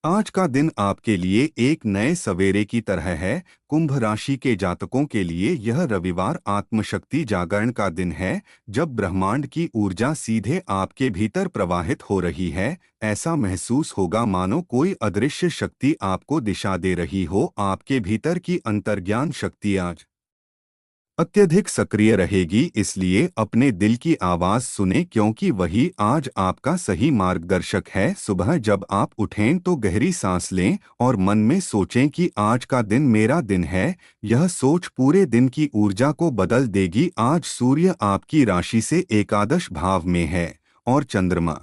आज का दिन आपके लिए एक नए सवेरे की तरह है। कुंभ राशि के जातकों के लिए यह रविवार आत्मशक्ति जागरण का दिन है, जब ब्रह्मांड की ऊर्जा सीधे आपके भीतर प्रवाहित हो रही है। ऐसा महसूस होगा मानो कोई अदृश्य शक्ति आपको दिशा दे रही हो। आपके भीतर की अंतर्ज्ञान शक्ति आज अत्यधिक सक्रिय रहेगी, इसलिए अपने दिल की आवाज सुने, क्योंकि वही आज आपका सही मार्गदर्शक है। सुबह जब आप उठें तो गहरी सांस लें और मन में सोचें कि आज का दिन मेरा दिन है। यह सोच पूरे दिन की ऊर्जा को बदल देगी। आज सूर्य आपकी राशि से एकादश भाव में है और चंद्रमा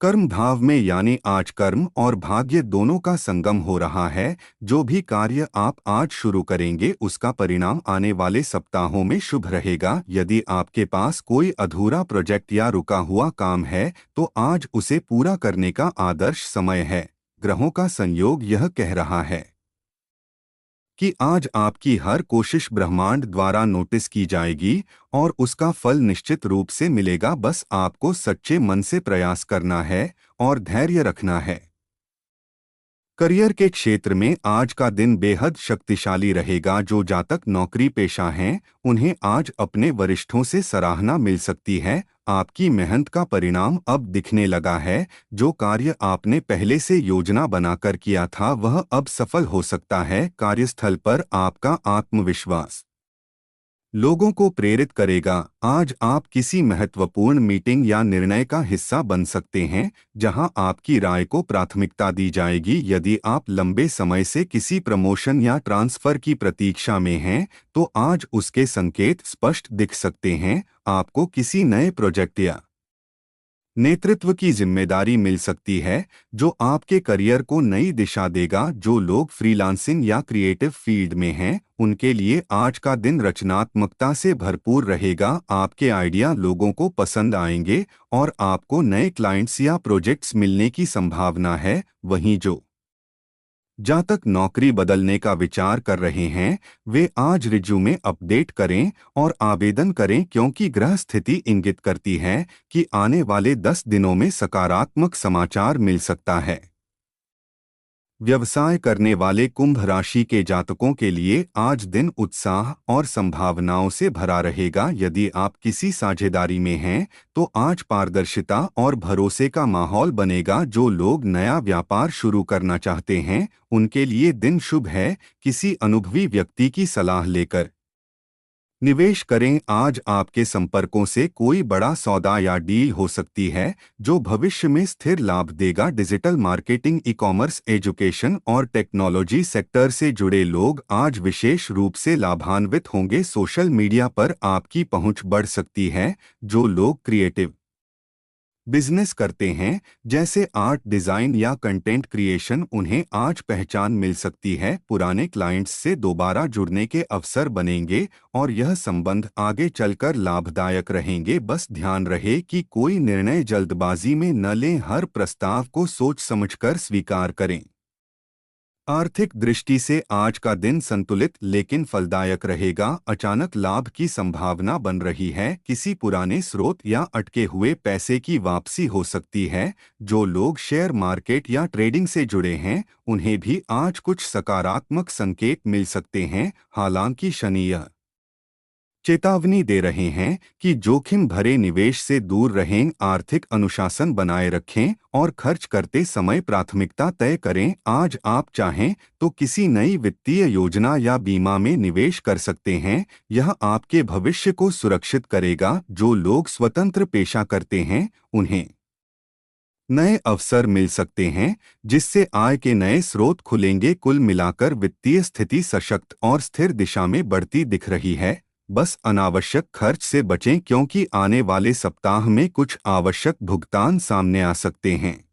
कर्म भाव में, यानी आज कर्म और भाग्य दोनों का संगम हो रहा है। जो भी कार्य आप आज शुरू करेंगे उसका परिणाम आने वाले सप्ताहों में शुभ रहेगा। यदि आपके पास कोई अधूरा प्रोजेक्ट या रुका हुआ काम है तो आज उसे पूरा करने का आदर्श समय है। ग्रहों का संयोग यह कह रहा है कि आज आपकी हर कोशिश ब्रह्मांड द्वारा नोटिस की जाएगी और उसका फल निश्चित रूप से मिलेगा। बस आपको सच्चे मन से प्रयास करना है और धैर्य रखना है। करियर के क्षेत्र में आज का दिन बेहद शक्तिशाली रहेगा। जो जातक नौकरी पेशा हैं, उन्हें आज अपने वरिष्ठों से सराहना मिल सकती है। आपकी मेहनत का परिणाम अब दिखने लगा है। जो कार्य आपने पहले से योजना बनाकर किया था वह अब सफल हो सकता है। कार्यस्थल पर आपका आत्मविश्वास लोगों को प्रेरित करेगा। आज आप किसी महत्वपूर्ण मीटिंग या निर्णय का हिस्सा बन सकते हैं, जहां आपकी राय को प्राथमिकता दी जाएगी। यदि आप लंबे समय से किसी प्रमोशन या ट्रांसफर की प्रतीक्षा में हैं, तो आज उसके संकेत स्पष्ट दिख सकते हैं। आपको किसी नए प्रोजेक्ट या नेतृत्व की जिम्मेदारी मिल सकती है, जो आपके करियर को नई दिशा देगा। जो लोग फ्रीलांसिंग या क्रिएटिव फील्ड में हैं, उनके लिए आज का दिन रचनात्मकता से भरपूर रहेगा। आपके आइडिया लोगों को पसंद आएंगे और आपको नए क्लाइंट्स या प्रोजेक्ट्स मिलने की संभावना है। वहीं जो जातक नौकरी बदलने का विचार कर रहे हैं, वे आज रिज्यूमे अपडेट करें और आवेदन करें, क्योंकि ग्रह स्थिति इंगित करती है कि आने वाले 10 दिनों में सकारात्मक समाचार मिल सकता है। व्यवसाय करने वाले कुंभ राशि के जातकों के लिए आज दिन उत्साह और संभावनाओं से भरा रहेगा। यदि आप किसी साझेदारी में हैं तो आज पारदर्शिता और भरोसे का माहौल बनेगा। जो लोग नया व्यापार शुरू करना चाहते हैं, उनके लिए दिन शुभ है। किसी अनुभवी व्यक्ति की सलाह लेकर निवेश करें। आज आपके संपर्कों से कोई बड़ा सौदा या डील हो सकती है, जो भविष्य में स्थिर लाभ देगा। Digital marketing, e commerce, education और टेक्नोलॉजी सेक्टर से जुड़े लोग आज विशेष रूप से लाभान्वित होंगे। सोशल मीडिया पर आपकी पहुंच बढ़ सकती है। जो लोग क्रिएटिव बिजनेस करते हैं, जैसे आर्ट, डिजाइन या कंटेंट क्रिएशन, उन्हें आज पहचान मिल सकती है। पुराने क्लाइंट्स से दोबारा जुड़ने के अवसर बनेंगे और यह संबंध आगे चलकर लाभदायक रहेंगे। बस ध्यान रहे कि कोई निर्णय जल्दबाजी में न लें। हर प्रस्ताव को सोच समझकर स्वीकार करें। आर्थिक दृष्टि से आज का दिन संतुलित लेकिन फलदायक रहेगा। अचानक लाभ की संभावना बन रही है। किसी पुराने स्रोत या अटके हुए पैसे की वापसी हो सकती है। जो लोग शेयर मार्केट या ट्रेडिंग से जुड़े हैं, उन्हें भी आज कुछ सकारात्मक संकेत मिल सकते हैं। हालांकि शनि यह चेतावनी दे रहे हैं कि जोखिम भरे निवेश से दूर रहें। आर्थिक अनुशासन बनाए रखें और खर्च करते समय प्राथमिकता तय करें। आज आप चाहें तो किसी नई वित्तीय योजना या बीमा में निवेश कर सकते हैं। यह आपके भविष्य को सुरक्षित करेगा। जो लोग स्वतंत्र पेशा करते हैं, उन्हें नए अवसर मिल सकते हैं, जिससे आय के नए स्रोत खुलेंगे। कुल मिलाकर वित्तीय स्थिति सशक्त और स्थिर दिशा में बढ़ती दिख रही है। बस अनावश्यक खर्च से बचें, क्योंकि आने वाले सप्ताह में कुछ आवश्यक भुगतान सामने आ सकते हैं।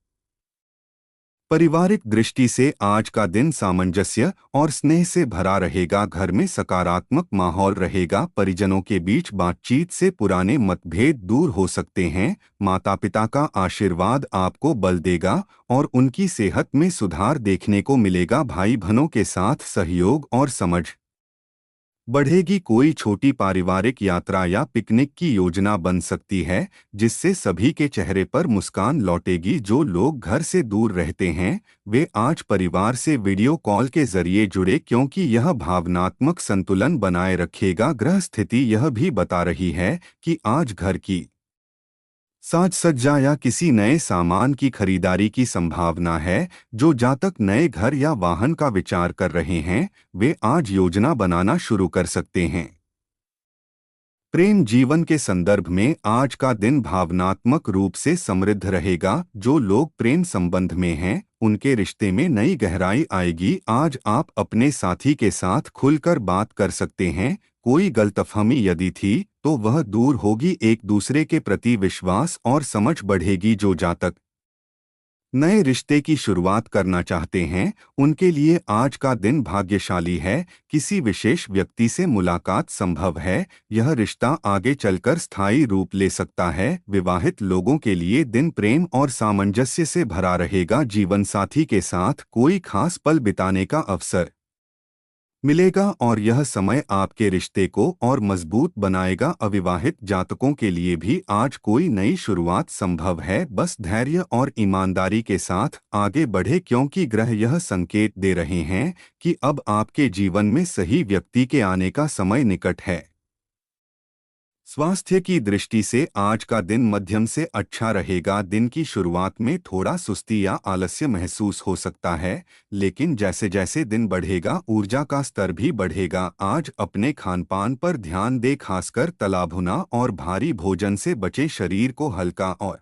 पारिवारिक दृष्टि से आज का दिन सामंजस्य और स्नेह से भरा रहेगा। घर में सकारात्मक माहौल रहेगा। परिजनों के बीच बातचीत से पुराने मतभेद दूर हो सकते हैं। माता-पिता का आशीर्वाद आपको बल देगा और उनकी सेहत में सुधार देखने को मिलेगा। भाई बहनों के साथ सहयोग और समझ बढ़ेगी। कोई छोटी पारिवारिक यात्रा या पिकनिक की योजना बन सकती है, जिससे सभी के चेहरे पर मुस्कान लौटेगी। जो लोग घर से दूर रहते हैं, वे आज परिवार से वीडियो कॉल के जरिए जुड़े, क्योंकि यह भावनात्मक संतुलन बनाए रखेगा। ग्रह स्थिति यह भी बता रही है कि आज घर की साज सज्जा या किसी नए सामान की खरीदारी की संभावना है। जो जातक नए घर या वाहन का विचार कर रहे हैं, वे आज योजना बनाना शुरू कर सकते हैं। प्रेम जीवन के संदर्भ में आज का दिन भावनात्मक रूप से समृद्ध रहेगा। जो लोग प्रेम संबंध में हैं, उनके रिश्ते में नई गहराई आएगी। आज आप अपने साथी के साथ खुलकर बात कर सकते हैं। कोई गलतफहमी यदि थी, तो वह दूर होगी। एक दूसरे के प्रति विश्वास और समझ बढ़ेगी। जो जातक नए रिश्ते की शुरुआत करना चाहते हैं, उनके लिए आज का दिन भाग्यशाली है। किसी विशेष व्यक्ति से मुलाकात संभव है। यह रिश्ता आगे चलकर स्थायी रूप ले सकता है। विवाहित लोगों के लिए दिन प्रेम और सामंजस्य से भरा रहेगा। जीवन साथी के साथ कोई खास पल बिताने का अवसर मिलेगा और यह समय आपके रिश्ते को और मजबूत बनाएगा। अविवाहित जातकों के लिए भी आज कोई नई शुरुआत संभव है। बस धैर्य और ईमानदारी के साथ आगे बढ़े, क्योंकि ग्रह यह संकेत दे रहे हैं कि अब आपके जीवन में सही व्यक्ति के आने का समय निकट है। स्वास्थ्य की दृष्टि से आज का दिन मध्यम से अच्छा रहेगा। दिन की शुरुआत में थोड़ा सुस्ती या आलस्य महसूस हो सकता है, लेकिन जैसे जैसे दिन बढ़ेगा, ऊर्जा का स्तर भी बढ़ेगा। आज अपने खानपान पर ध्यान दें, खासकर तला भुना और भारी भोजन से बचे। शरीर को हल्का और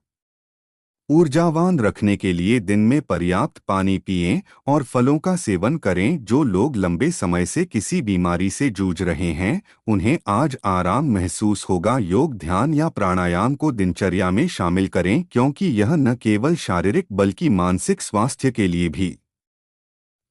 ऊर्जावान रखने के लिए दिन में पर्याप्त पानी पिएं और फलों का सेवन करें। जो लोग लंबे समय से किसी बीमारी से जूझ रहे हैं, उन्हें आज आराम महसूस होगा। योग, ध्यान या प्राणायाम को दिनचर्या में शामिल करें, क्योंकि यह न केवल शारीरिक बल्कि मानसिक स्वास्थ्य के लिए भी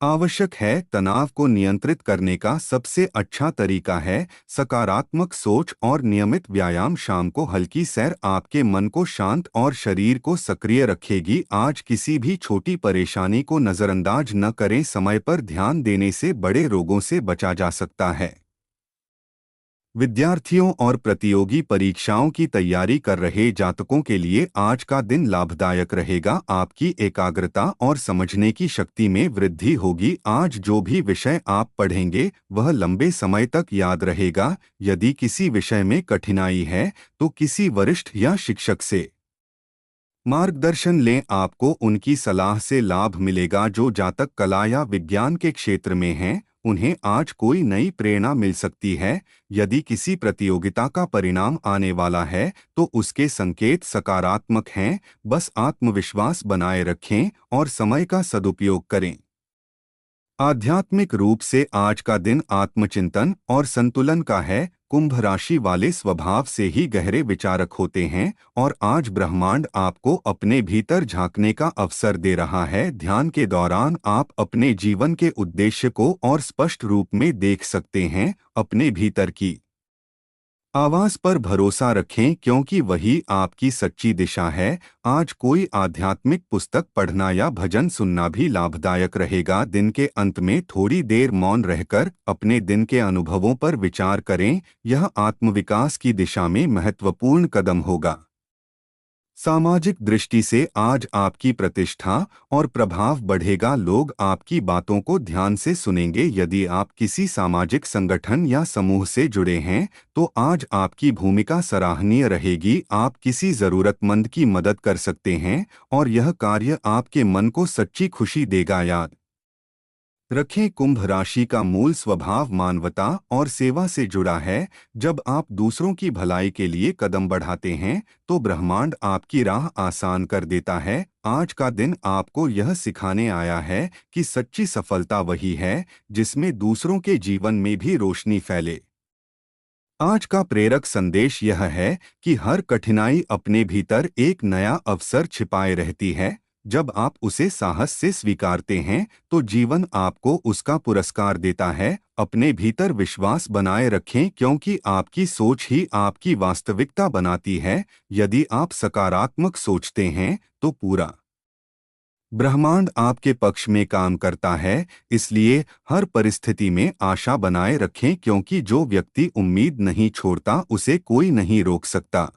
आवश्यक है। तनाव को नियंत्रित करने का सबसे अच्छा तरीका है सकारात्मक सोच और नियमित व्यायाम। शाम को हल्की सैर आपके मन को शांत और शरीर को सक्रिय रखेगी। आज किसी भी छोटी परेशानी को नज़रअंदाज न करें। समय पर ध्यान देने से बड़े रोगों से बचा जा सकता है। विद्यार्थियों और प्रतियोगी परीक्षाओं की तैयारी कर रहे जातकों के लिए आज का दिन लाभदायक रहेगा। आपकी एकाग्रता और समझने की शक्ति में वृद्धि होगी। आज जो भी विषय आप पढ़ेंगे, वह लंबे समय तक याद रहेगा। यदि किसी विषय में कठिनाई है, तो किसी वरिष्ठ या शिक्षक से मार्गदर्शन लें। आपको उनकी सलाह से लाभ मिलेगा। जो जातक कला या विज्ञान के क्षेत्र में हैं, उन्हें आज कोई नई प्रेरणा मिल सकती है। यदि किसी प्रतियोगिता का परिणाम आने वाला है, तो उसके संकेत सकारात्मक हैं। बस आत्मविश्वास बनाए रखें और समय का सदुपयोग करें। आध्यात्मिक रूप से आज का दिन आत्मचिंतन और संतुलन का है। कुंभ राशि वाले स्वभाव से ही गहरे विचारक होते हैं, और आज ब्रह्मांड आपको अपने भीतर झांकने का अवसर दे रहा है। ध्यान के दौरान आप अपने जीवन के उद्देश्य को और स्पष्ट रूप में देख सकते हैं। अपने भीतर की आवाज पर भरोसा रखें, क्योंकि वही आपकी सच्ची दिशा है। आज कोई आध्यात्मिक पुस्तक पढ़ना या भजन सुनना भी लाभदायक रहेगा। दिन के अंत में थोड़ी देर मौन रहकर अपने दिन के अनुभवों पर विचार करें। यह आत्मविकास की दिशा में महत्वपूर्ण कदम होगा। सामाजिक दृष्टि से आज आपकी प्रतिष्ठा और प्रभाव बढ़ेगा। लोग आपकी बातों को ध्यान से सुनेंगे। यदि आप किसी सामाजिक संगठन या समूह से जुड़े हैं, तो आज आपकी भूमिका सराहनीय रहेगी। आप किसी जरूरतमंद की मदद कर सकते हैं, और यह कार्य आपके मन को सच्ची खुशी देगा। याद रखें, कुंभ राशि का मूल स्वभाव मानवता और सेवा से जुड़ा है। जब आप दूसरों की भलाई के लिए कदम बढ़ाते हैं, तो ब्रह्मांड आपकी राह आसान कर देता है। आज का दिन आपको यह सिखाने आया है कि सच्ची सफलता वही है जिसमें दूसरों के जीवन में भी रोशनी फैले। आज का प्रेरक संदेश यह है कि हर कठिनाई अपने भीतर एक नया अवसर छिपाए रहती है। जब आप उसे साहस से स्वीकारते हैं, तो जीवन आपको उसका पुरस्कार देता है। अपने भीतर विश्वास बनाए रखें, क्योंकि आपकी सोच ही आपकी वास्तविकता बनाती है। यदि आप सकारात्मक सोचते हैं, तो पूरा ब्रह्मांड आपके पक्ष में काम करता है, इसलिए हर परिस्थिति में आशा बनाए रखें क्योंकि जो व्यक्ति उम्मीद नहीं छोड़ता उसे कोई नहीं रोक सकता।